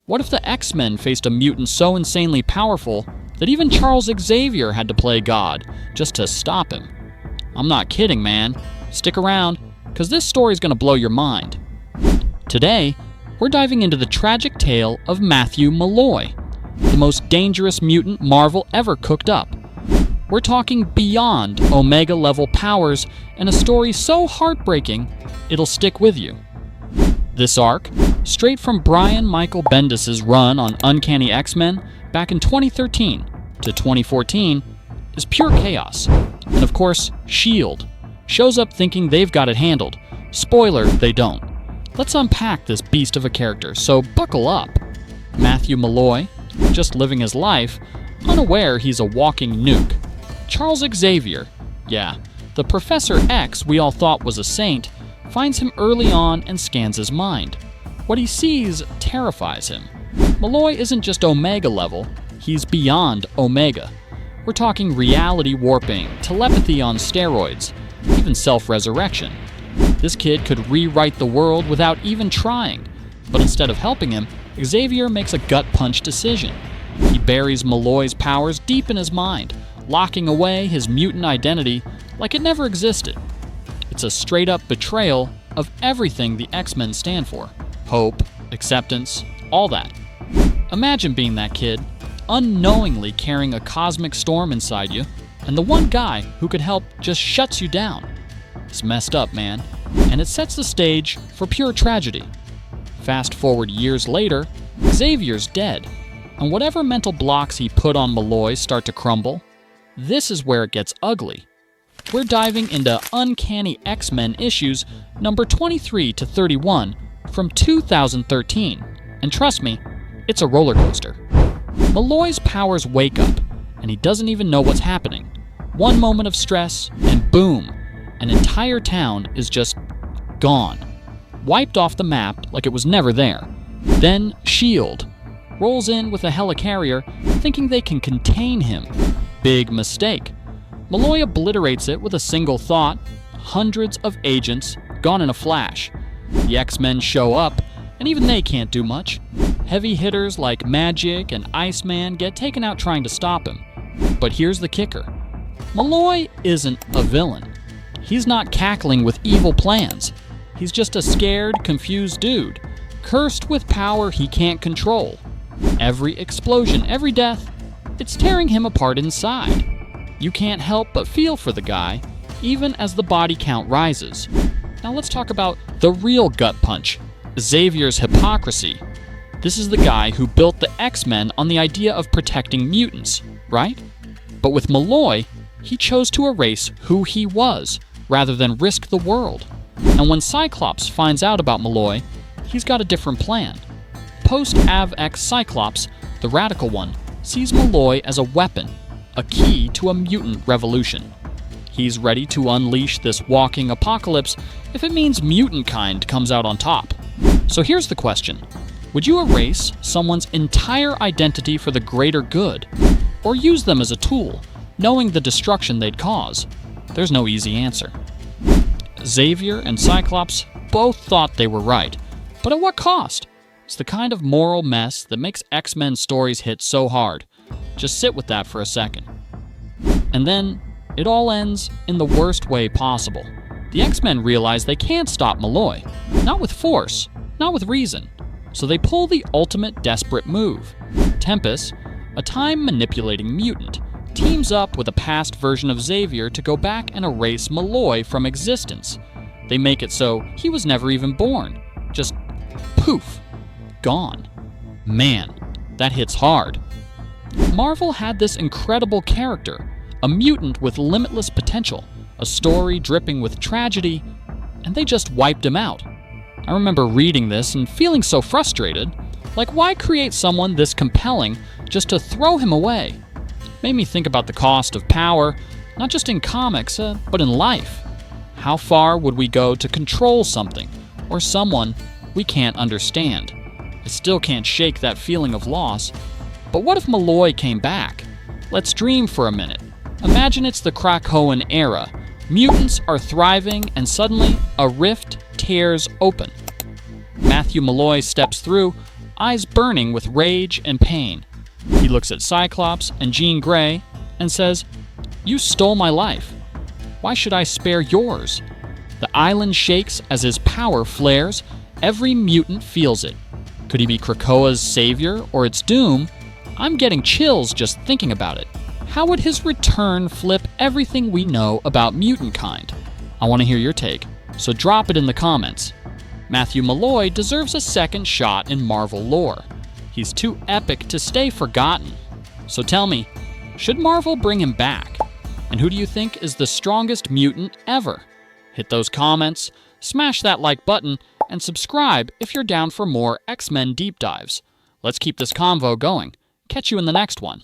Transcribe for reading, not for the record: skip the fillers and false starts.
What if the X-Men faced a mutant so insanely powerful that even Charles Xavier had to play God just to stop him? I'm not kidding, man. Stick around, because this story's gonna blow your mind. Today, we're diving into the tragic tale of Matthew Malloy, the most dangerous mutant Marvel ever cooked up. We're talking beyond Omega-level powers and a story so heartbreaking, it'll stick with you. This arc, straight from Brian Michael Bendis' run on Uncanny X-Men back in 2013 to 2014, is pure chaos. And of course, S.H.I.E.L.D. shows up thinking they've got it handled. Spoiler, they don't. Let's unpack this beast of a character, so buckle up. Matthew Malloy, just living his life, unaware he's a walking nuke. Charles Xavier, yeah, the Professor X we all thought was a saint, finds him early on and scans his mind. What he sees terrifies him. Malloy isn't just Omega level, he's beyond Omega. We're talking reality warping, telepathy on steroids, even self-resurrection. This kid could rewrite the world without even trying, but instead of helping him, Xavier makes a gut-punch decision. He buries Malloy's powers deep in his mind, locking away his mutant identity like it never existed. It's a straight-up betrayal of everything the X-Men stand for. Hope, acceptance, all that. Imagine being that kid, unknowingly carrying a cosmic storm inside you, and the one guy who could help just shuts you down. It's messed up, man, and it sets the stage for pure tragedy. Fast forward years later, Xavier's dead, and whatever mental blocks he put on Malloy start to crumble. This is where it gets ugly. We're diving into Uncanny X-Men issues number 23 to 31 from 2013, and trust me, it's a roller coaster. Malloy's powers wake up, and he doesn't even know what's happening. One moment of stress, and boom, an entire town is just gone, wiped off the map like it was never there. Then S.H.I.E.L.D. rolls in with a helicarrier, thinking they can contain him. Big mistake. Malloy obliterates it with a single thought. Hundreds of agents gone in a flash. The X-Men show up, and even they can't do much. Heavy hitters like Magic and Iceman get taken out trying to stop him. But here's the kicker. Malloy isn't a villain. He's not cackling with evil plans. He's just a scared, confused dude, cursed with power he can't control. Every explosion, every death, it's tearing him apart inside. You can't help but feel for the guy, even as the body count rises. Now let's talk about the real gut punch, Xavier's hypocrisy. This is the guy who built the X-Men on the idea of protecting mutants, right? But with Malloy, he chose to erase who he was, rather than risk the world. And when Cyclops finds out about Malloy, he's got a different plan. Post-Av-X Cyclops, the radical one, sees Malloy as a weapon, a key to a mutant revolution. He's ready to unleash this walking apocalypse if it means mutant kind comes out on top. So here's the question. Would you erase someone's entire identity for the greater good, or use them as a tool, knowing the destruction they'd cause? There's no easy answer. Xavier and Cyclops both thought they were right, but at what cost? It's the kind of moral mess that makes X-Men stories hit so hard. Just sit with that for a second. And then, it all ends in the worst way possible. The X-Men realize they can't stop Malloy. Not with force, not with reason. So they pull the ultimate desperate move. Tempus, a time-manipulating mutant, teams up with a past version of Xavier to go back and erase Malloy from existence. They make it so he was never even born. Just poof, gone. Man, that hits hard. Marvel had this incredible character, a mutant with limitless potential, a story dripping with tragedy, and they just wiped him out. I remember reading this and feeling so frustrated. Like, why create someone this compelling just to throw him away? Made me think about the cost of power, not just in comics, but in life. How far would we go to control something, or someone we can't understand? I still can't shake that feeling of loss. But what if Malloy came back? Let's dream for a minute. Imagine it's the KRAKOA era. Mutants are thriving, and suddenly a rift tears open. Matthew Malloy steps through, eyes burning with rage and pain. He looks at Cyclops and Jean Grey and says, "You stole my life. Why should I spare yours?" The island shakes as his power flares. Every mutant feels it. Could he be KRAKOA's savior or its doom? I'm getting chills just thinking about it. How would his return flip everything we know about mutant kind? I want to hear your take, so drop it in the comments. Matthew Malloy deserves a second shot in Marvel lore. He's too epic to stay forgotten. So tell me, should Marvel bring him back? And who do you think is the strongest mutant ever? Hit those comments, smash that like button, and subscribe if you're down for more X-Men deep dives. Let's keep this convo going. Catch you in the next one.